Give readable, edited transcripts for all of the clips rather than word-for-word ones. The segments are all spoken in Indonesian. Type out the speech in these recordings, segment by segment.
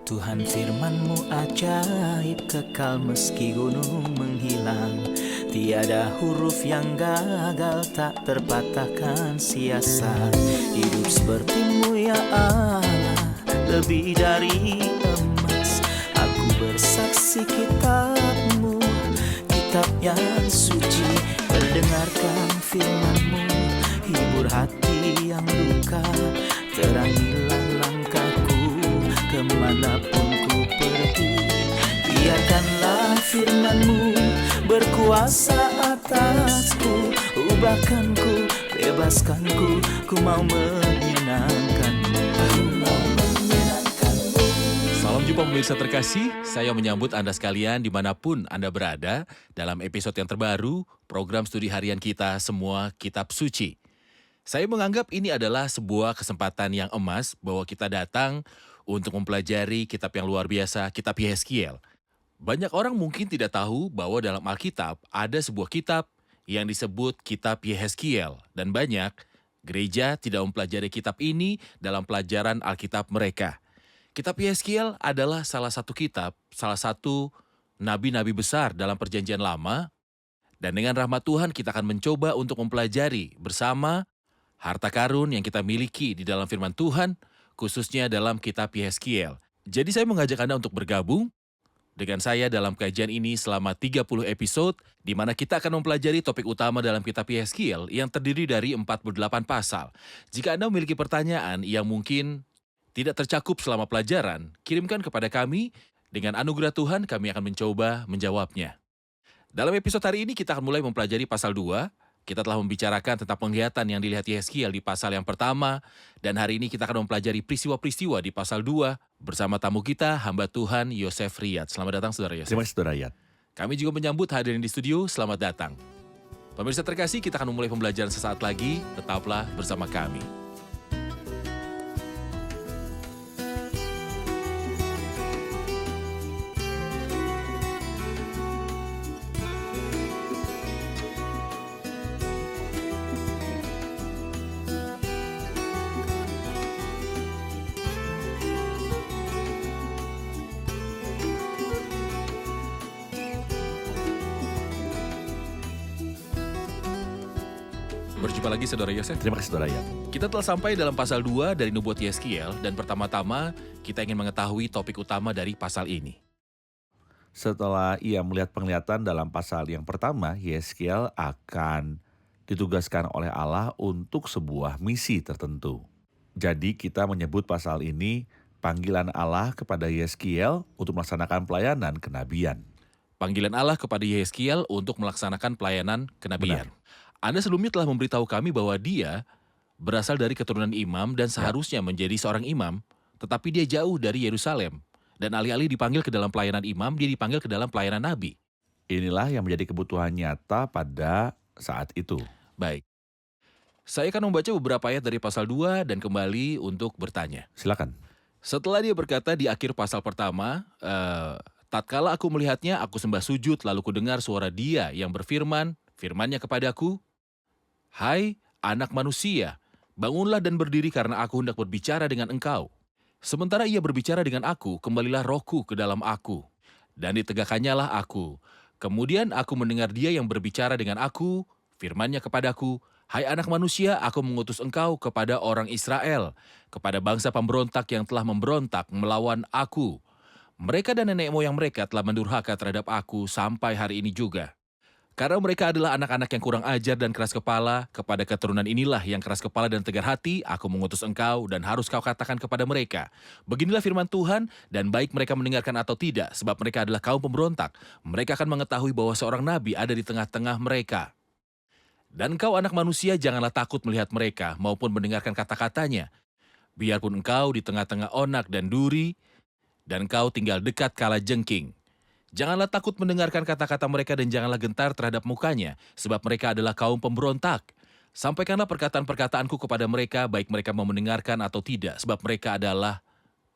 Tuhan firman-Mu ajaib, kekal meski gunung menghilang. Tiada huruf yang gagal, tak terpatahkan siasat. Hidup seperti-Mu ya Allah, lebih dari emas. Aku bersaksi kitab-Mu, kitab yang suci. Mendengarkan firman-Mu, hibur hati yang luka. Terangilah langkahku kemanapun ku pergi. Biarkanlah firman-Mu berkuasa atasku. Ubahkanku, bebaskanku, ku mau menyenangkan-Mu. Salam jumpa pemirsa terkasih, saya menyambut Anda sekalian dimanapun Anda berada dalam episode yang terbaru program studi harian kita Semua Kitab Suci. Saya menganggap ini adalah sebuah kesempatan yang emas bahwa kita datang untuk mempelajari kitab yang luar biasa, kitab Yeskiel. Banyak orang mungkin tidak tahu bahwa dalam Alkitab ada sebuah kitab yang disebut kitab Yeskiel, dan banyak gereja tidak mempelajari kitab ini dalam pelajaran Alkitab mereka. Kitab Yeskiel adalah salah satu kitab, salah satu nabi-nabi besar dalam Perjanjian Lama, dan dengan rahmat Tuhan kita akan mencoba untuk mempelajari bersama harta karun yang kita miliki di dalam firman Tuhan, khususnya dalam kitab Yeskiel. Jadi saya mengajak Anda untuk bergabung dengan saya dalam kajian ini selama 30 episode, di mana kita akan mempelajari topik utama dalam kitab Yeskiel yang terdiri dari 48 pasal. Jika Anda memiliki pertanyaan yang mungkin tidak tercakup selama pelajaran, kirimkan kepada kami. Dengan anugerah Tuhan, kami akan mencoba menjawabnya. Dalam episode hari ini, kita akan mulai mempelajari pasal 2. Kita telah membicarakan tentang penglihatan yang dilihat Yeskiel di pasal yang pertama, dan hari ini kita akan mempelajari peristiwa-peristiwa di pasal 2 bersama tamu kita, hamba Tuhan Yosef Riyad. Selamat datang, Saudara Yosef. Terima kasih, Saudara Riyad. Kami juga menyambut hadirin di studio, selamat datang. Pemirsa terkasih, kita akan memulai pembelajaran sesaat lagi, tetaplah bersama kami. Berjumpa lagi, Saudara Yosef. Terima kasih, Saudara Riyad. Kita telah sampai dalam pasal 2 dari nubuat Yeskiel, dan pertama-tama kita ingin mengetahui topik utama dari pasal ini. Setelah ia melihat penglihatan dalam pasal yang pertama, Yeskiel akan ditugaskan oleh Allah untuk sebuah misi tertentu. Jadi kita menyebut pasal ini panggilan Allah kepada Yeskiel untuk melaksanakan pelayanan kenabian. Panggilan Allah kepada Yeskiel untuk melaksanakan pelayanan kenabian. Anda sebelumnya telah memberitahu kami bahwa dia berasal dari keturunan imam dan seharusnya menjadi seorang imam, tetapi dia jauh dari Yerusalem. Dan alih-alih dipanggil ke dalam pelayanan imam, dia dipanggil ke dalam pelayanan nabi. Inilah yang menjadi kebutuhan nyata pada saat itu. Baik. Saya akan membaca beberapa ayat dari pasal 2 dan kembali untuk bertanya. Silakan. Setelah dia berkata di akhir pasal pertama, tatkala aku melihatnya, aku sembah sujud, lalu kudengar suara dia yang berfirman, firmannya kepadaku, "Hai anak manusia, bangunlah dan berdiri karena aku hendak berbicara dengan engkau." Sementara ia berbicara dengan aku, kembalilah rohku ke dalam aku, dan ditegakkannya lah aku. Kemudian aku mendengar dia yang berbicara dengan aku, firmannya kepadaku, "Hai anak manusia, aku mengutus engkau kepada orang Israel, kepada bangsa pemberontak yang telah memberontak melawan aku. Mereka dan nenek moyang mereka telah mendurhaka terhadap aku sampai hari ini juga. Karena mereka adalah anak-anak yang kurang ajar dan keras kepala, kepada keturunan inilah yang keras kepala dan tegar hati, aku mengutus engkau dan harus kau katakan kepada mereka, beginilah firman Tuhan, dan baik mereka mendengarkan atau tidak, sebab mereka adalah kaum pemberontak, mereka akan mengetahui bahwa seorang nabi ada di tengah-tengah mereka. Dan engkau anak manusia janganlah takut melihat mereka maupun mendengarkan kata-katanya. Biarpun engkau di tengah-tengah onak dan duri, dan engkau tinggal dekat kala jengking. Janganlah takut mendengarkan kata-kata mereka dan janganlah gentar terhadap mukanya, sebab mereka adalah kaum pemberontak. Sampaikanlah perkataan-perkataanku kepada mereka, baik mereka mau mendengarkan atau tidak, sebab mereka adalah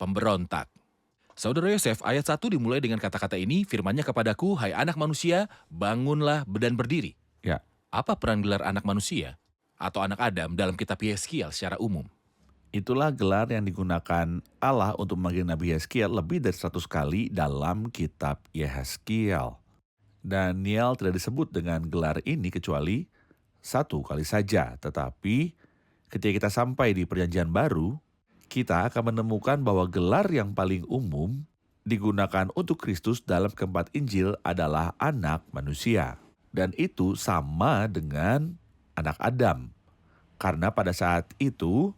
pemberontak. Saudara Yosef, ayat 1 dimulai dengan kata-kata ini, firmannya kepadaku, hai anak manusia, bangunlah dan berdiri. Ya. Apa peran gelar anak manusia atau anak Adam dalam kitab Yeskiel secara umum? Itulah gelar yang digunakan Allah untuk memanggil Nabi Yehezkiel lebih dari 100 kali dalam kitab Yehezkiel. Daniel tidak disebut dengan gelar ini kecuali satu kali saja. Tetapi ketika kita sampai di Perjanjian Baru, kita akan menemukan bahwa gelar yang paling umum digunakan untuk Kristus dalam keempat Injil adalah anak manusia. Dan itu sama dengan anak Adam. Karena pada saat itu,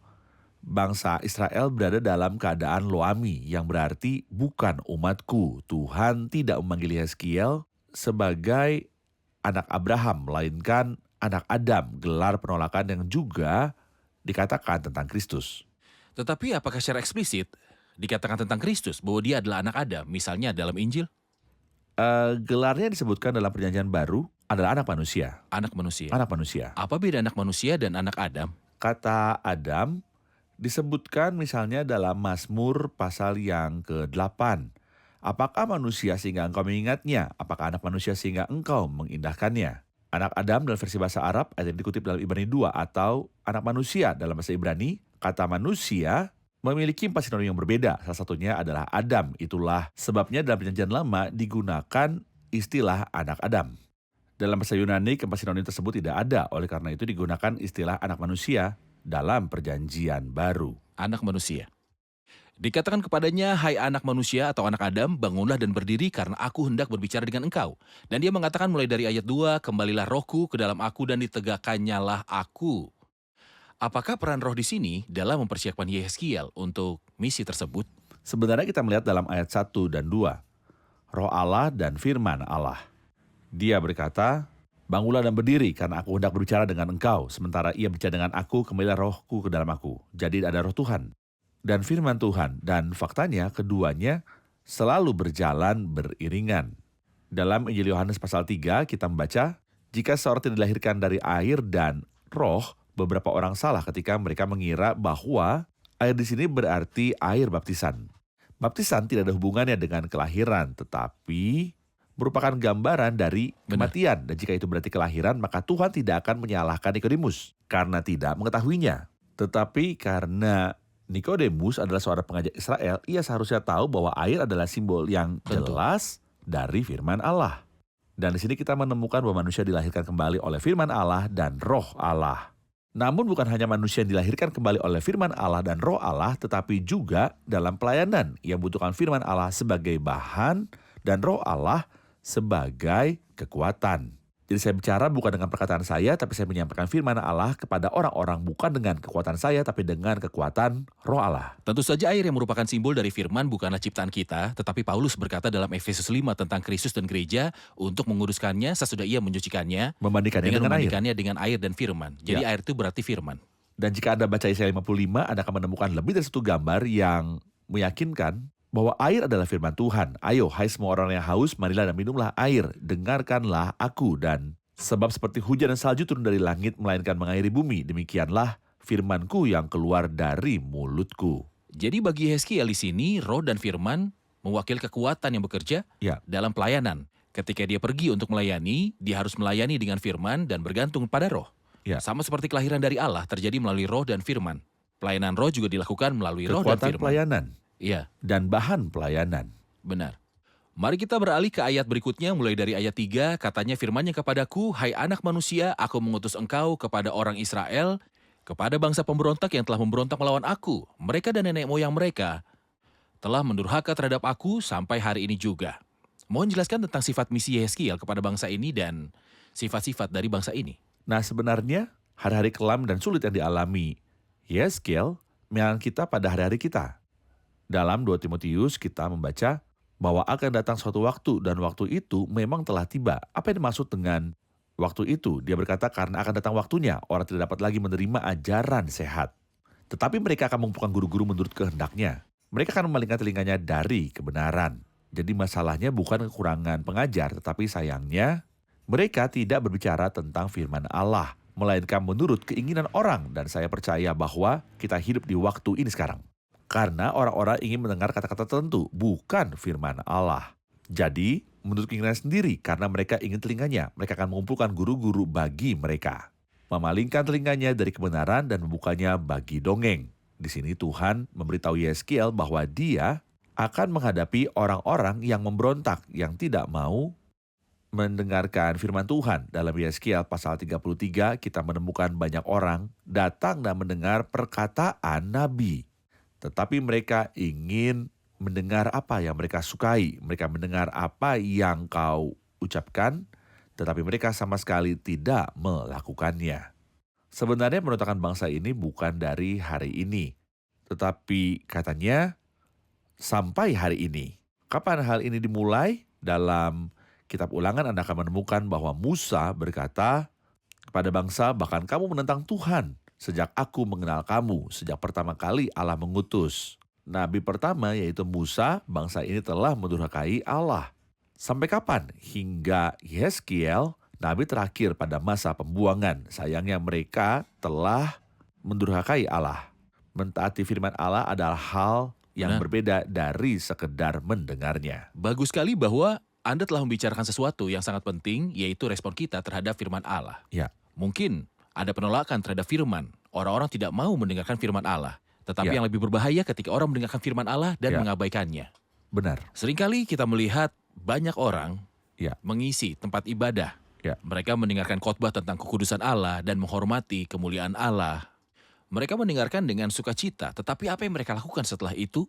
bangsa Israel berada dalam keadaan loami, yang berarti bukan umatku. Tuhan tidak memanggil Yehezkiel sebagai anak Abraham, melainkan anak Adam, gelar penolakan yang juga dikatakan tentang Kristus. Tetapi apakah secara eksplisit dikatakan tentang Kristus bahwa dia adalah anak Adam, misalnya dalam Injil? Gelarnya disebutkan dalam Perjanjian Baru adalah anak manusia. Anak manusia. Anak manusia. Apa beda anak manusia dan anak Adam? Kata Adam disebutkan misalnya dalam Mazmur pasal yang ke-8. Apakah manusia sehingga engkau mengingatnya? Apakah anak manusia sehingga engkau mengindahkannya? Anak Adam dalam versi bahasa Arab yang dikutip dalam Ibrani 2 atau anak manusia dalam bahasa Ibrani, kata manusia memiliki 4 sinonim yang berbeda. Salah satunya adalah Adam. Itulah sebabnya dalam Perjanjian Lama digunakan istilah anak Adam. Dalam bahasa Yunani, keempat sinonim tersebut tidak ada. Oleh karena itu digunakan istilah anak manusia dalam Perjanjian Baru. Anak manusia. Dikatakan kepadanya, hai anak manusia atau anak Adam, bangunlah dan berdiri karena aku hendak berbicara dengan engkau. Dan dia mengatakan mulai dari ayat 2, kembalilah rohku ke dalam aku dan ditegakkannya aku. Apakah peran roh di sini dalam mempersiapkan Yehezkiel untuk misi tersebut? Sebenarnya kita melihat dalam ayat 1 dan 2, roh Allah dan firman Allah. Dia berkata, bangunlah dan berdiri karena aku hendak berbicara dengan engkau. Sementara ia berbicara dengan aku, kembalilah rohku ke dalam aku. Jadi ada roh Tuhan dan firman Tuhan. Dan faktanya keduanya selalu berjalan beriringan. Dalam Injil Yohanes pasal 3 kita membaca, jika seorang tidak dilahirkan dari air dan roh, beberapa orang salah ketika mereka mengira bahwa air di sini berarti air baptisan. Baptisan tidak ada hubungannya dengan kelahiran, tetapi merupakan gambaran dari kematian. Dan jika itu berarti kelahiran, maka Tuhan tidak akan menyalahkan Nikodemus karena tidak mengetahuinya. Tetapi karena Nikodemus adalah seorang pengajar Israel, ia seharusnya tahu bahwa air adalah simbol yang jelas dari firman Allah. Dan di sini kita menemukan bahwa manusia dilahirkan kembali oleh firman Allah dan roh Allah. Namun bukan hanya manusia yang dilahirkan kembali oleh firman Allah dan roh Allah, tetapi juga dalam pelayanan yang membutuhkan firman Allah sebagai bahan dan roh Allah sebagai kekuatan. Jadi saya bicara bukan dengan perkataan saya, tapi saya menyampaikan firman Allah kepada orang-orang bukan dengan kekuatan saya, tapi dengan kekuatan roh Allah. Tentu saja air yang merupakan simbol dari firman bukanlah ciptaan kita, tetapi Paulus berkata dalam Efesus 5 tentang Kristus dan gereja untuk menguruskannya sesudah ia menyucikannya, membandingkannya dengan air dan firman. Jadi air itu berarti firman. Dan jika Anda baca Yesaya 55, Anda akan menemukan lebih dari satu gambar yang meyakinkan bahwa air adalah firman Tuhan. Ayo, hai semua orang yang haus, marilah dan minumlah air. Dengarkanlah aku. Dan sebab seperti hujan dan salju turun dari langit, melainkan mengairi bumi, demikianlah firmanku yang keluar dari mulutku. Jadi bagi Yehezkiel di sini, roh dan firman mewakili kekuatan yang bekerja dalam pelayanan. Ketika dia pergi untuk melayani, dia harus melayani dengan firman dan bergantung pada roh. Sama seperti kelahiran dari Allah terjadi melalui roh dan firman. Pelayanan roh juga dilakukan melalui roh dan firman. Kekuatan pelayanan. Iya. Dan bahan pelayanan. Benar. Mari kita beralih ke ayat berikutnya, mulai dari ayat 3, katanya firman-Nya kepadaku, hai anak manusia, aku mengutus engkau kepada orang Israel, kepada bangsa pemberontak yang telah memberontak melawan aku. Mereka dan nenek moyang mereka telah mendurhaka terhadap aku sampai hari ini juga. Mohon jelaskan tentang sifat misi Yehezkiel kepada bangsa ini dan sifat-sifat dari bangsa ini. Nah sebenarnya hari-hari kelam dan sulit yang dialami Yehezkiel mengingatkan kita pada hari-hari kita. Dalam 2 Timotius kita membaca bahwa akan datang suatu waktu dan waktu itu memang telah tiba. Apa yang dimaksud dengan waktu itu? Dia berkata karena akan datang waktunya orang tidak dapat lagi menerima ajaran sehat. Tetapi mereka akan mengumpulkan guru-guru menurut kehendaknya. Mereka akan memalingkan telinganya dari kebenaran. Jadi masalahnya bukan kekurangan pengajar, tetapi sayangnya mereka tidak berbicara tentang firman Allah, melainkan menurut keinginan orang. Dan saya percaya bahwa kita hidup di waktu ini sekarang. Karena orang-orang ingin mendengar kata-kata tertentu, bukan firman Allah. Jadi, menurut keinginan sendiri, karena mereka ingin telinganya, mereka akan mengumpulkan guru-guru bagi mereka. Memalingkan telinganya dari kebenaran dan membukanya bagi dongeng. Di sini Tuhan memberitahu Yeskiel bahwa dia akan menghadapi orang-orang yang memberontak, yang tidak mau mendengarkan firman Tuhan. Dalam Yeskiel pasal 33 kita menemukan banyak orang datang dan mendengar perkataan Nabi. Tetapi mereka ingin mendengar apa yang mereka sukai. Mereka mendengar apa yang kau ucapkan, tetapi mereka sama sekali tidak melakukannya. Sebenarnya pemberontakan bangsa ini bukan dari hari ini, tetapi katanya sampai hari ini. Kapan hal ini dimulai? Dalam kitab Ulangan Anda akan menemukan bahwa Musa berkata kepada bangsa, bahkan kamu menentang Tuhan sejak aku mengenal kamu, sejak pertama kali Allah mengutus. Nabi pertama yaitu Musa, bangsa ini telah mendurhakai Allah. Sampai kapan? Hingga Yeskiel, Nabi terakhir pada masa pembuangan. Sayangnya mereka telah mendurhakai Allah. Mentaati firman Allah adalah hal yang berbeda dari sekedar mendengarnya. Bagus sekali bahwa Anda telah membicarakan sesuatu yang sangat penting, yaitu respon kita terhadap firman Allah. Ya. Mungkin ada penolakan terhadap firman. Orang-orang tidak mau mendengarkan firman Allah. Tetapi Ya. yang lebih berbahaya ketika orang mendengarkan firman Allah dan Ya. mengabaikannya. Benar. Seringkali kita melihat banyak orang Ya. mengisi tempat ibadah. Ya. Mereka mendengarkan khotbah tentang kekudusan Allah dan menghormati kemuliaan Allah. Mereka mendengarkan dengan sukacita, tetapi apa yang mereka lakukan setelah itu?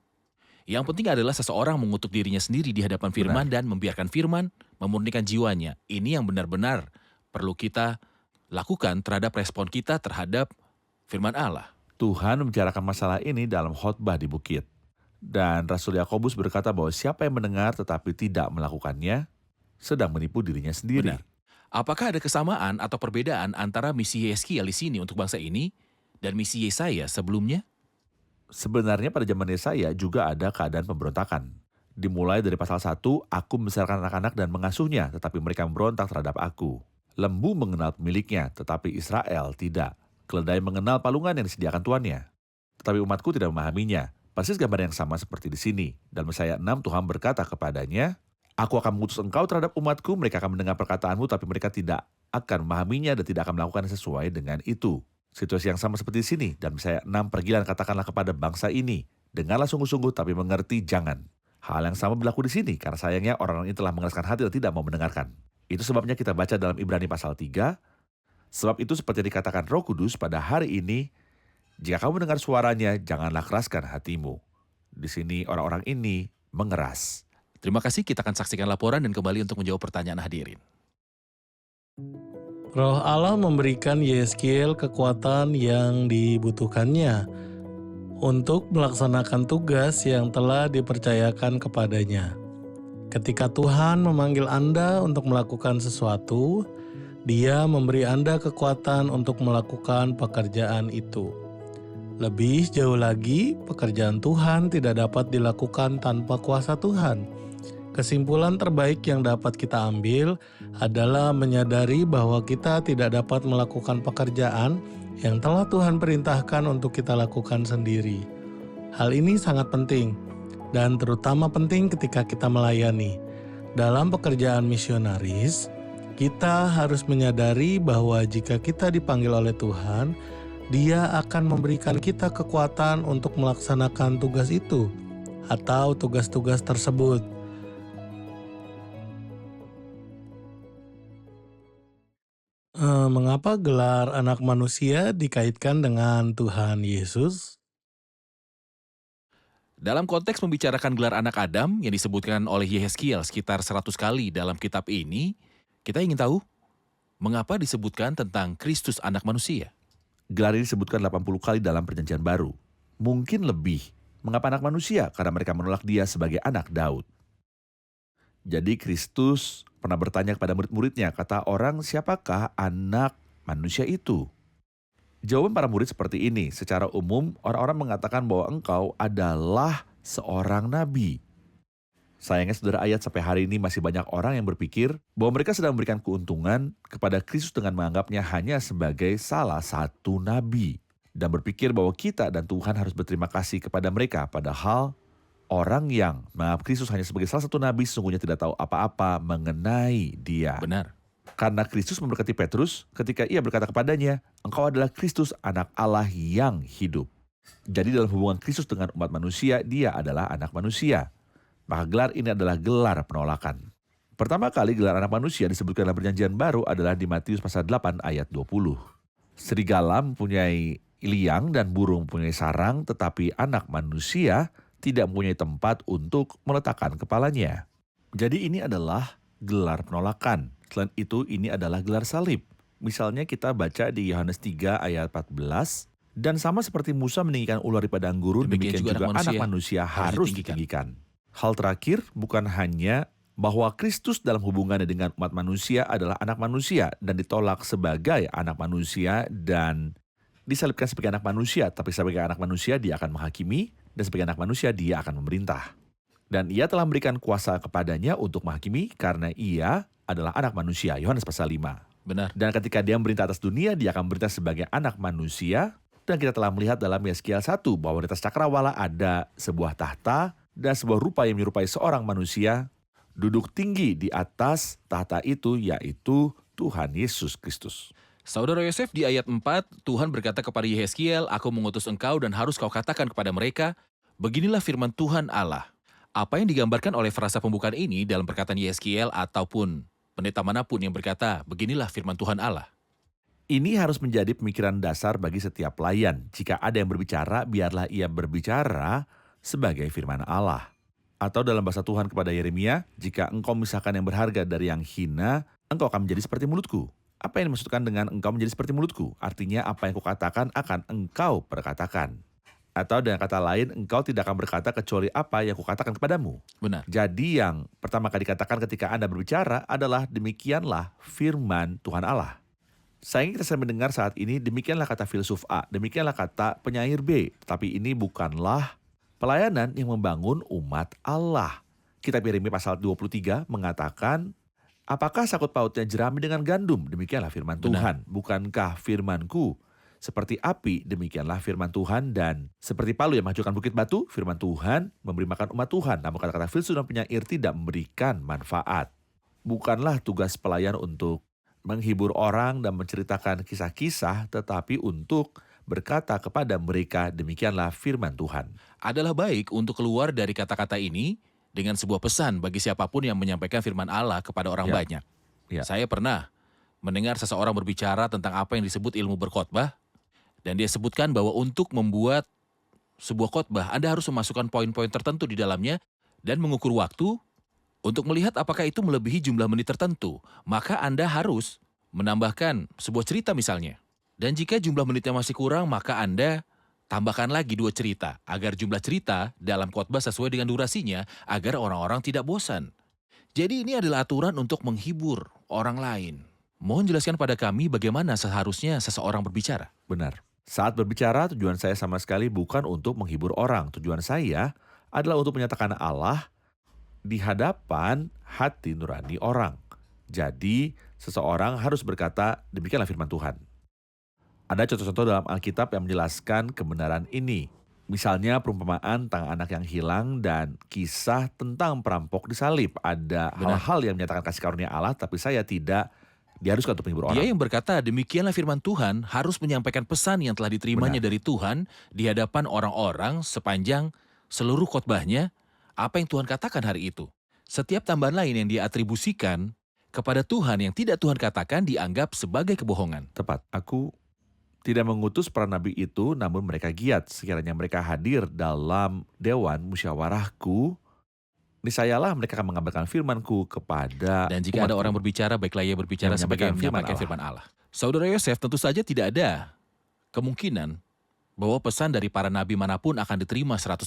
Yang penting adalah seseorang mengutuk dirinya sendiri di hadapan firman dan membiarkan firman memurnikan jiwanya. Ini yang benar-benar perlu kita lakukan terhadap respon kita terhadap firman Allah. Tuhan membicarakan masalah ini dalam khotbah di bukit. Dan Rasul Yakobus berkata bahwa siapa yang mendengar tetapi tidak melakukannya, sedang menipu dirinya sendiri. Benar. Apakah ada kesamaan atau perbedaan antara misi Yeskiel di sini untuk bangsa ini dan misi Yesaya sebelumnya? Sebenarnya pada zaman Yesaya juga ada keadaan pemberontakan. Dimulai dari pasal 1, aku membesarkan anak-anak dan mengasuhnya, tetapi mereka memberontak terhadap aku. Lembu mengenal pemiliknya, tetapi Israel tidak. Keledai mengenal palungan yang disediakan tuannya, tetapi umatku tidak memahaminya. Persis gambar yang sama seperti di sini. Dalam Yesaya 6, Tuhan berkata kepadanya, aku akan mengutus engkau terhadap umatku, mereka akan mendengar perkataanmu, tapi mereka tidak akan memahaminya dan tidak akan melakukan sesuai dengan itu. Situasi yang sama seperti di sini. Dalam Yesaya 6, pergilah dan katakanlah kepada bangsa ini, dengarlah sungguh-sungguh tapi mengerti jangan. Hal yang sama berlaku di sini, karena sayangnya orang-orang ini telah mengeraskan hati dan tidak mau mendengarkan. Itu sebabnya kita baca dalam Ibrani pasal 3, sebab itu seperti dikatakan Roh Kudus pada hari ini, jika kamu mendengar suaranya, janganlah keraskan hatimu. Di sini orang-orang ini mengeras. Terima kasih, kita akan saksikan laporan dan kembali untuk menjawab pertanyaan hadirin. Roh Allah memberikan Yeskiel kekuatan yang dibutuhkannya untuk melaksanakan tugas yang telah dipercayakan kepadanya. Ketika Tuhan memanggil Anda untuk melakukan sesuatu, Dia memberi Anda kekuatan untuk melakukan pekerjaan itu. Lebih jauh lagi, pekerjaan Tuhan tidak dapat dilakukan tanpa kuasa Tuhan. Kesimpulan terbaik yang dapat kita ambil adalah menyadari bahwa kita tidak dapat melakukan pekerjaan yang telah Tuhan perintahkan untuk kita lakukan sendiri. Hal ini sangat penting, dan terutama penting ketika kita melayani. Dalam pekerjaan misionaris, kita harus menyadari bahwa jika kita dipanggil oleh Tuhan, Dia akan memberikan kita kekuatan untuk melaksanakan tugas itu atau tugas-tugas tersebut. Mengapa gelar anak manusia dikaitkan dengan Tuhan Yesus? Dalam konteks membicarakan gelar anak Adam yang disebutkan oleh Yeskiel sekitar 100 kali dalam kitab ini, kita ingin tahu mengapa disebutkan tentang Kristus anak manusia. Gelar ini disebutkan 80 kali dalam perjanjian baru. Mungkin lebih. Mengapa anak manusia? Karena mereka menolak dia sebagai anak Daud. Jadi Kristus pernah bertanya kepada murid-muridnya, kata orang, siapakah anak manusia itu? Jawaban para murid seperti ini, secara umum orang-orang mengatakan bahwa engkau adalah seorang nabi. Sayangnya saudara, ayat sampai hari ini masih banyak orang yang berpikir bahwa mereka sedang memberikan keuntungan kepada Kristus dengan menganggapnya hanya sebagai salah satu nabi. Dan berpikir bahwa kita dan Tuhan harus berterima kasih kepada mereka, padahal orang yang menganggap Kristus hanya sebagai salah satu nabi sesungguhnya tidak tahu apa-apa mengenai dia. Benar. Karena Kristus memberkati Petrus ketika ia berkata kepadanya, engkau adalah Kristus anak Allah yang hidup. Jadi dalam hubungan Kristus dengan umat manusia, dia adalah anak manusia. Maka gelar ini adalah gelar penolakan. Pertama kali gelar anak manusia disebutkan dalam perjanjian baru adalah di Matius pasal 8 ayat 20. Serigala mempunyai liang dan burung mempunyai sarang, tetapi anak manusia tidak mempunyai tempat untuk meletakkan kepalanya. Jadi ini adalah gelar penolakan. Selain itu, ini adalah gelar salib. Misalnya kita baca di Yohanes 3 ayat 14, dan sama seperti Musa meninggikan ular di padang gurun, demikian juga anak manusia harus ditinggikan. Hal terakhir bukan hanya bahwa Kristus dalam hubungannya dengan umat manusia adalah anak manusia dan ditolak sebagai anak manusia dan disalibkan sebagai anak manusia, tapi sebagai anak manusia dia akan menghakimi dan sebagai anak manusia dia akan memerintah. Dan ia telah memberikan kuasa kepadanya untuk menghakimi karena ia adalah anak manusia. Yohanes pasal 5. Benar. Dan ketika dia memerintah atas dunia, dia akan memerintah sebagai anak manusia. Dan kita telah melihat dalam Yeskiel 1 bahwa di atas cakrawala ada sebuah tahta dan sebuah rupa yang menyerupai seorang manusia duduk tinggi di atas tahta itu, yaitu Tuhan Yesus Kristus. Saudara Yosef, di ayat 4, Tuhan berkata kepada Yeskiel, "Aku mengutus engkau dan harus kau katakan kepada mereka, beginilah firman Tuhan Allah." Apa yang digambarkan oleh frasa pembukaan ini dalam perkataan Yeskiel ataupun pendeta manapun yang berkata, beginilah firman Tuhan Allah? Ini harus menjadi pemikiran dasar bagi setiap pelayan. Jika ada yang berbicara, biarlah ia berbicara sebagai firman Allah. Atau dalam bahasa Tuhan kepada Yeremia, jika engkau memisahkan yang berharga dari yang hina, engkau akan menjadi seperti mulutku. Apa yang dimaksudkan dengan engkau menjadi seperti mulutku? Artinya apa yang kukatakan akan engkau perkatakan. Atau dengan kata lain, engkau tidak akan berkata kecuali apa yang kukatakan kepadamu. Benar. Jadi yang pertama kali dikatakan ketika Anda berbicara adalah demikianlah firman Tuhan Allah. Sayangnya kita sering mendengar saat ini, demikianlah kata filsuf A, demikianlah kata penyair B. Tapi ini bukanlah pelayanan yang membangun umat Allah. Kitab Yeremia pasal 23 mengatakan, apakah sakut pautnya jerami dengan gandum? Demikianlah firman Tuhan. Bukankah firmanku seperti api? Demikianlah firman Tuhan. Dan seperti palu yang menghancurkan bukit batu, firman Tuhan memberi makan umat Tuhan. Namun kata-kata filsuf dan penyair tidak memberikan manfaat. Bukanlah tugas pelayan untuk menghibur orang dan menceritakan kisah-kisah, tetapi untuk berkata kepada mereka, demikianlah firman Tuhan. Adalah baik untuk keluar dari kata-kata ini dengan sebuah pesan bagi siapapun yang menyampaikan firman Allah kepada orang banyak. Ya. Saya pernah mendengar seseorang berbicara tentang apa yang disebut ilmu berkhotbah, dan dia sebutkan bahwa untuk membuat sebuah khotbah, Anda harus memasukkan poin-poin tertentu di dalamnya dan mengukur waktu untuk melihat apakah itu melebihi jumlah menit tertentu. Maka Anda harus menambahkan sebuah cerita misalnya. Dan jika jumlah menitnya masih kurang, maka Anda tambahkan lagi 2 cerita, agar jumlah cerita dalam khotbah sesuai dengan durasinya, agar orang-orang tidak bosan. Jadi ini adalah aturan untuk menghibur orang lain. Mohon jelaskan pada kami bagaimana seharusnya seseorang berbicara. Benar. Saat berbicara, tujuan saya sama sekali bukan untuk menghibur orang. Tujuan saya adalah untuk menyatakan Allah di hadapan hati nurani orang. Jadi, seseorang harus berkata, demikianlah firman Tuhan. Ada contoh-contoh dalam Alkitab yang menjelaskan kebenaran ini. Misalnya perumpamaan tentang anak yang hilang dan kisah tentang perampok disalib. Ada hal-hal yang menyatakan kasih karunia Allah, tapi saya tidak diharuskan untuk menghibur orang. Dia yang berkata, demikianlah firman Tuhan, harus menyampaikan pesan yang telah diterimanya dari Tuhan di hadapan orang-orang sepanjang seluruh khotbahnya, apa yang Tuhan katakan hari itu. Setiap tambahan lain yang diatribusikan kepada Tuhan yang tidak Tuhan katakan dianggap sebagai kebohongan. Tepat, aku tidak mengutus para nabi itu, namun mereka giat. Sekiranya mereka hadir dalam dewan musyawarahku, niscayalah mereka akan mengabarkan firmanku kepada Dan jika ada orang berbicara, baiklah ia berbicara sebagai menyampaikan firman Allah. Saudara Yosef, tentu saja tidak ada kemungkinan bahwa pesan dari para nabi manapun akan diterima 100%.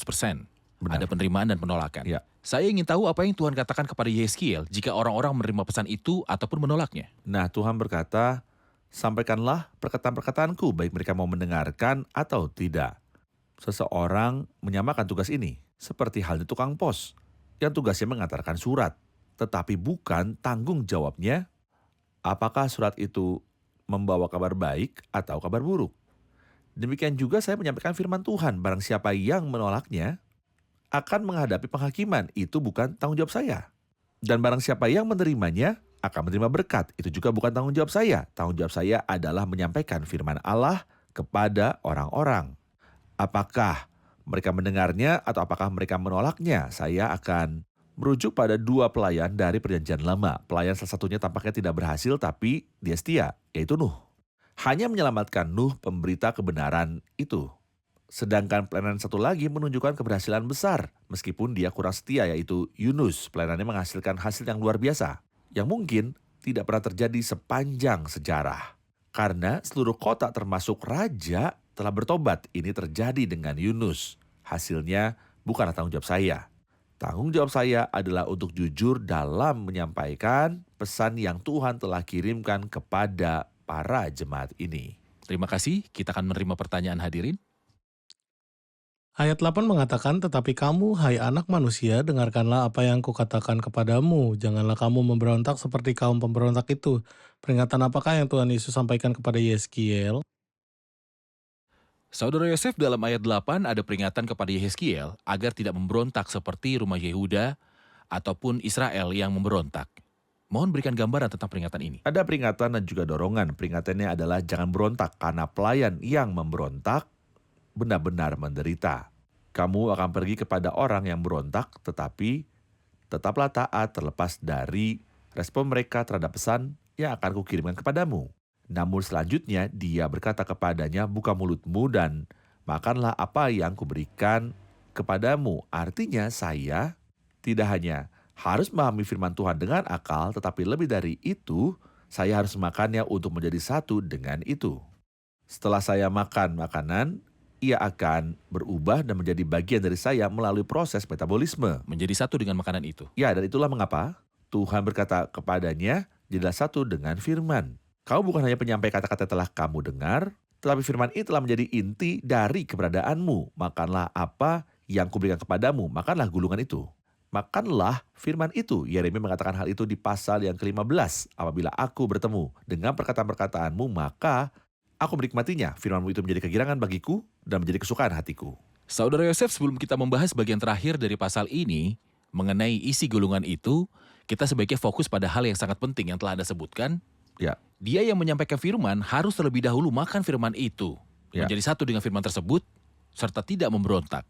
Benar. Ada penerimaan dan penolakan. Ya. Saya ingin tahu apa yang Tuhan katakan kepada Yeskiel jika orang-orang menerima pesan itu ataupun menolaknya. Nah, Tuhan berkata, sampaikanlah perkataan-perkataanku, baik mereka mau mendengarkan atau tidak. Seseorang menyamakan tugas ini, seperti halnya tukang pos, yang tugasnya mengantarkan surat, tetapi bukan tanggung jawabnya apakah surat itu membawa kabar baik atau kabar buruk. Demikian juga saya menyampaikan firman Tuhan, barang siapa yang menolaknya akan menghadapi penghakiman, itu bukan tanggung jawab saya. Dan barang siapa yang menerimanya akan menerima berkat, itu juga bukan tanggung jawab saya. Tanggung jawab saya adalah menyampaikan firman Allah kepada orang-orang. Apakah mereka mendengarnya atau apakah mereka menolaknya? Saya akan merujuk pada dua pelayan dari Perjanjian Lama. Pelayan salah satunya tampaknya tidak berhasil tapi dia setia, yaitu Nuh. Hanya menyelamatkan Nuh pemberita kebenaran itu. Sedangkan pelayanan satu lagi menunjukkan keberhasilan besar meskipun dia kurang setia, yaitu Yunus. Pelayanannya menghasilkan hasil yang luar biasa yang mungkin tidak pernah terjadi sepanjang sejarah. Karena seluruh kota termasuk raja telah bertobat. Ini terjadi dengan Yunus. Hasilnya bukanlah tanggung jawab saya. Tanggung jawab saya adalah untuk jujur dalam menyampaikan pesan yang Tuhan telah kirimkan kepada para jemaat ini. Terima kasih, kita akan menerima pertanyaan hadirin. Ayat 8 mengatakan, tetapi kamu, hai anak manusia, dengarkanlah apa yang kukatakan kepadamu. Janganlah kamu memberontak seperti kaum pemberontak itu. Peringatan apakah yang Tuhan Yesus sampaikan kepada Yeskiel? Saudara Yosef, dalam ayat 8 ada peringatan kepada Yehezkiel agar tidak memberontak seperti rumah Yehuda ataupun Israel yang memberontak. Mohon berikan gambaran tentang peringatan ini. Ada peringatan dan juga dorongan. Peringatannya adalah jangan berontak karena pelayan yang memberontak benar-benar menderita. Kamu akan pergi kepada orang yang berontak tetapi tetaplah taat terlepas dari respon mereka terhadap pesan yang akan kukirimkan kepadamu. Namun selanjutnya dia berkata kepadanya, buka mulutmu dan makanlah apa yang kuberikan kepadamu. Artinya saya tidak hanya harus memahami firman Tuhan dengan akal, tetapi lebih dari itu, saya harus memakannya untuk menjadi satu dengan itu. Setelah saya makan makanan, ia akan berubah dan menjadi bagian dari saya melalui proses metabolisme. Menjadi satu dengan makanan itu. Ya, dan itulah mengapa Tuhan berkata kepadanya, jadilah satu dengan firman. Kau bukan hanya penyampai kata-kata telah kamu dengar, tetapi firman itu telah menjadi inti dari keberadaanmu. Makanlah apa yang kuberikan kepadamu, makanlah gulungan itu. Makanlah firman itu. Yeremia mengatakan hal itu di pasal yang ke-15. Apabila aku bertemu dengan perkataan-perkataanmu, maka aku menikmatinya. Firmanmu itu menjadi kegirangan bagiku dan menjadi kesukaan hatiku. Saudara Yosef, sebelum kita membahas bagian terakhir dari pasal ini, mengenai isi gulungan itu, kita sebaiknya fokus pada hal yang sangat penting yang telah Anda sebutkan. Ya, Dia yang menyampaikan firman harus terlebih dahulu makan firman itu, Ya. menjadi satu dengan firman tersebut, serta tidak memberontak.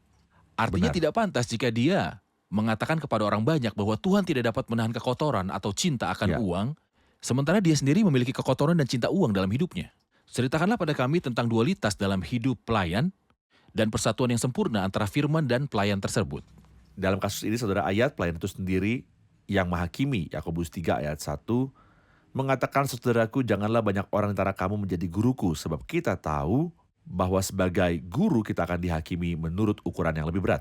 Artinya Benar. tidak pantas jika dia mengatakan kepada orang banyak bahwa Tuhan tidak dapat menahan kekotoran atau cinta akan Ya. uang, sementara dia sendiri memiliki kekotoran dan cinta uang dalam hidupnya. Ceritakanlah pada kami tentang dualitas dalam hidup pelayan dan persatuan yang sempurna antara firman dan pelayan tersebut. Dalam kasus ini saudara, ayat pelayan itu sendiri yang menghakimi. Yakobus 3 ayat 1 mengatakan, saudaraku, janganlah banyak orang antara kamu menjadi guruku, sebab kita tahu bahwa sebagai guru kita akan dihakimi menurut ukuran yang lebih berat.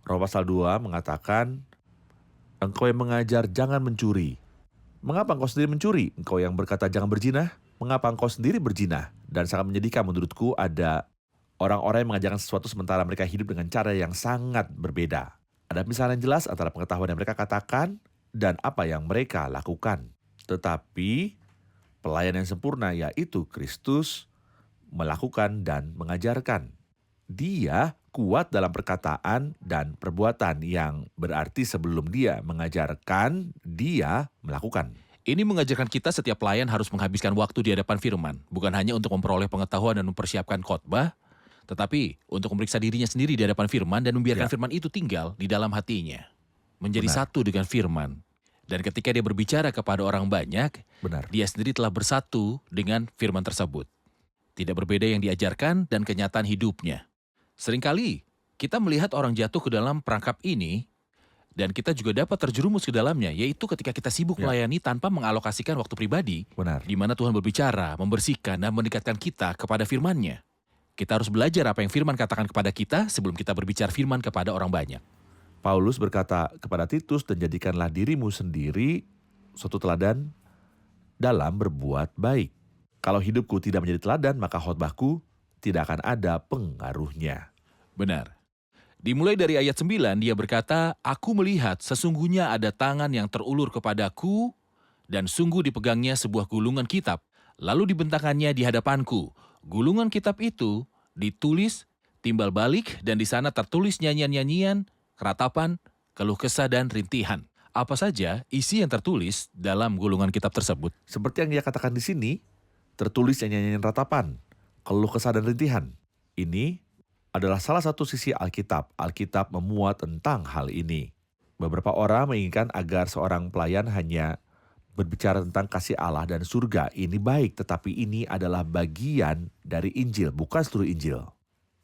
Roma pasal 2 mengatakan, engkau yang mengajar jangan mencuri. Mengapa engkau sendiri mencuri? Engkau yang berkata jangan berzinah, mengapa engkau sendiri berzinah? Dan sangat menyedihkan menurutku ada orang-orang yang mengajarkan sesuatu sementara mereka hidup dengan cara yang sangat berbeda. Ada misalnya yang jelas antara pengetahuan yang mereka katakan dan apa yang mereka lakukan. Tetapi pelayan yang sempurna yaitu Kristus melakukan dan mengajarkan. Dia kuat dalam perkataan dan perbuatan yang berarti sebelum dia mengajarkan, dia melakukan. Ini mengajarkan kita setiap pelayan harus menghabiskan waktu di hadapan firman, bukan hanya untuk memperoleh pengetahuan dan mempersiapkan khotbah, tetapi untuk memeriksa dirinya sendiri di hadapan firman dan membiarkan Ya. firman itu tinggal di dalam hatinya. Menjadi Benar. satu dengan firman. Dan ketika dia berbicara kepada orang banyak, Benar. dia sendiri telah bersatu dengan firman tersebut. Tidak berbeda yang diajarkan dan kenyataan hidupnya. Seringkali kita melihat orang jatuh ke dalam perangkap ini, dan kita juga dapat terjerumus ke dalamnya, yaitu ketika kita sibuk Ya. melayani tanpa mengalokasikan waktu pribadi, Benar. di mana Tuhan berbicara, membersihkan, dan mendekatkan kita kepada firman-Nya. Kita harus belajar apa yang firman katakan kepada kita sebelum kita berbicara firman kepada orang banyak. Paulus berkata kepada Titus, dan jadikanlah dirimu sendiri suatu teladan dalam berbuat baik. Kalau hidupku tidak menjadi teladan, maka khotbahku tidak akan ada pengaruhnya. Benar. Dimulai dari ayat 9, dia berkata, aku melihat sesungguhnya ada tangan yang terulur kepadaku, dan sungguh dipegangnya sebuah gulungan kitab, lalu dibentangkannya di hadapanku. Gulungan kitab itu ditulis, timbal balik, dan di sana tertulis nyanyian-nyanyian, keratapan, keluh kesah, dan rintihan. Apa saja isi yang tertulis dalam gulungan kitab tersebut? Seperti yang dia katakan di sini, tertulis nyanyian ratapan, keluh kesah dan rintihan. Ini adalah salah satu sisi Alkitab. Alkitab memuat tentang hal ini. Beberapa orang menginginkan agar seorang pelayan hanya berbicara tentang kasih Allah dan surga. Ini baik, tetapi ini adalah bagian dari Injil, bukan seluruh Injil.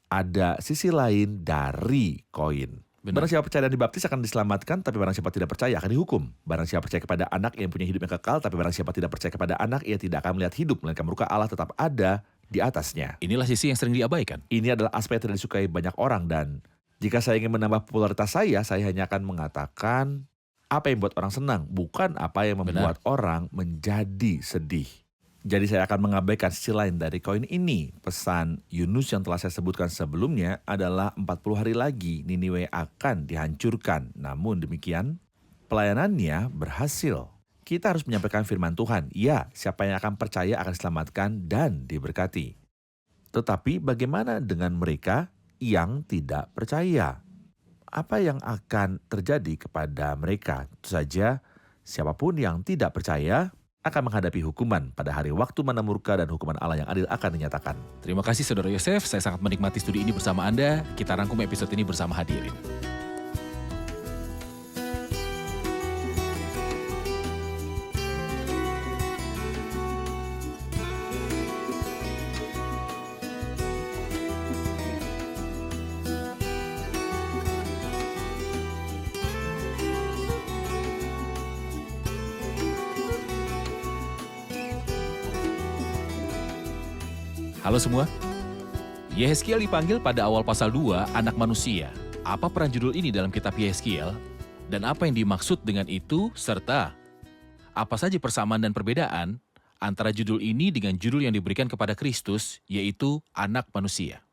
Ada sisi lain dari koin. Benar. Barang siapa percaya dan dibaptis akan diselamatkan, tapi barang siapa tidak percaya akan dihukum. Barang siapa percaya kepada anak yang punya hidup yang kekal, tapi barang siapa tidak percaya kepada anak, ia tidak akan melihat hidup, melainkan murka Allah tetap ada di atasnya. Inilah sisi yang sering diabaikan. Ini adalah aspek yang tidak disukai banyak orang, dan jika saya ingin menambah popularitas saya hanya akan mengatakan apa yang membuat orang senang, bukan apa yang membuat orang menjadi sedih. Jadi saya akan mengabaikan sisi lain dari koin ini. Pesan Yunus yang telah saya sebutkan sebelumnya adalah 40 hari lagi Niniwe akan dihancurkan. Namun demikian, pelayanannya berhasil. Kita harus menyampaikan firman Tuhan. Ya, siapa yang akan percaya akan diselamatkan dan diberkati. Tetapi bagaimana dengan mereka yang tidak percaya? Apa yang akan terjadi kepada mereka? Tentu saja, siapapun yang tidak percaya akan menghadapi hukuman pada hari waktu mana murka dan hukuman Allah yang adil akan dinyatakan. Terima kasih Saudara Yosef, saya sangat menikmati studi ini bersama Anda. Kita rangkum episode ini bersama hadirin. Halo semua. Yehezkiel dipanggil pada awal pasal 2, anak manusia. Apa peran judul ini dalam kitab Yehezkiel? Dan apa yang dimaksud dengan itu? Serta apa saja persamaan dan perbedaan antara judul ini dengan judul yang diberikan kepada Kristus, yaitu anak manusia?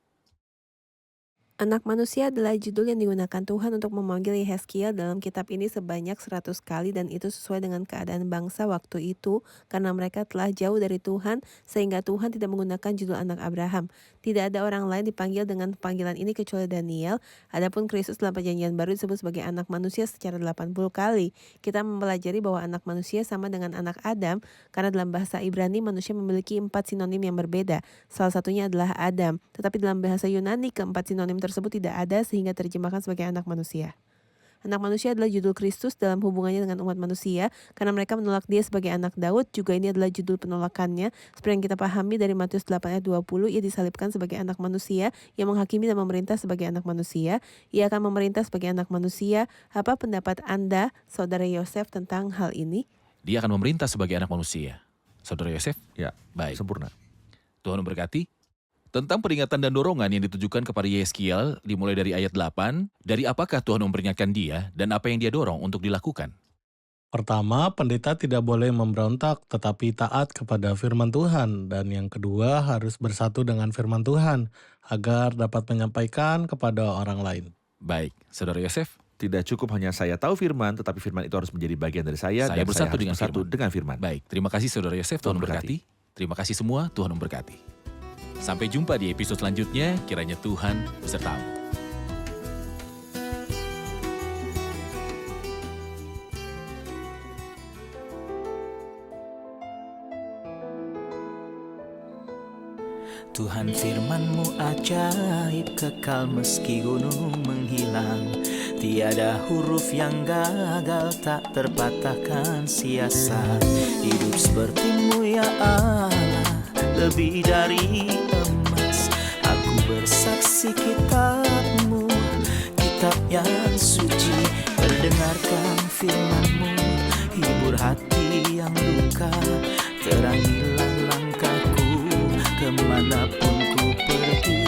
Anak manusia adalah judul yang digunakan Tuhan untuk memanggil Yehezkiel dalam kitab ini sebanyak 100 kali, dan itu sesuai dengan keadaan bangsa waktu itu karena mereka telah jauh dari Tuhan sehingga Tuhan tidak menggunakan judul anak Abraham. Tidak ada orang lain dipanggil dengan panggilan ini kecuali Daniel. Adapun Kristus dalam perjanjian baru disebut sebagai anak manusia secara 80 kali. Kita mempelajari bahwa anak manusia sama dengan anak Adam karena dalam bahasa Ibrani manusia memiliki 4 sinonim yang berbeda. Salah satunya adalah Adam. Tetapi dalam bahasa Yunani keempat sinonim tersebut tidak ada sehingga terjemahkan sebagai anak manusia. Anak manusia adalah judul Kristus dalam hubungannya dengan umat manusia karena mereka menolak dia sebagai anak Daud. Juga ini adalah judul penolakannya. Seperti yang kita pahami dari Matius 8 ayat 20, ia disalibkan sebagai anak manusia yang menghakimi dan memerintah sebagai anak manusia. Ia akan memerintah sebagai anak manusia. Apa pendapat Anda, Saudara Yosef, tentang hal ini? Dia akan memerintah sebagai anak manusia. Saudara Yosef? Ya, Baik. sempurna. Tuhan memberkati. Tentang peringatan dan dorongan yang ditujukan kepada Yehezkiel dimulai dari ayat 8, dari apakah Tuhan memperingatkan dia dan apa yang dia dorong untuk dilakukan? Pertama, pendeta tidak boleh memberontak tetapi taat kepada firman Tuhan. Dan yang kedua, harus bersatu dengan firman Tuhan agar dapat menyampaikan kepada orang lain. Baik, Saudara Yosef? Tidak cukup hanya saya tahu firman, tetapi firman itu harus menjadi bagian dari saya, Saya dan bersatu saya dengan harus bersatu firman. dengan firman. Baik, terima kasih Saudara Yosef, Tuhan Tuhan memberkati. Terima kasih semua, Tuhan memberkati. Sampai jumpa di episode selanjutnya, kiranya Tuhan besertamu. Tuhan firman-Mu ajaib, kekal meski gunung menghilang. Tiada huruf yang gagal, tak terpatahkan siasat. Hidup seperti-Mu ya Allah, lebih dari emas. Aku bersaksi kitab-Mu, kitab yang suci. Mendengarkan firman-Mu, hibur hati yang luka. Terangilah langkahku kemanapun ku pergi.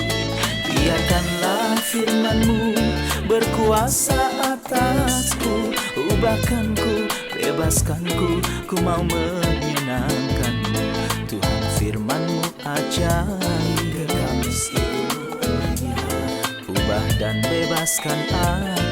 Biarkanlah firman-Mu berkuasa atasku. Ubahkanku, bebaskanku, ku mau menyenangkan-Mu. Tuhan firman-Mu ajaib, kekal meski ubah dan bebaskan aku.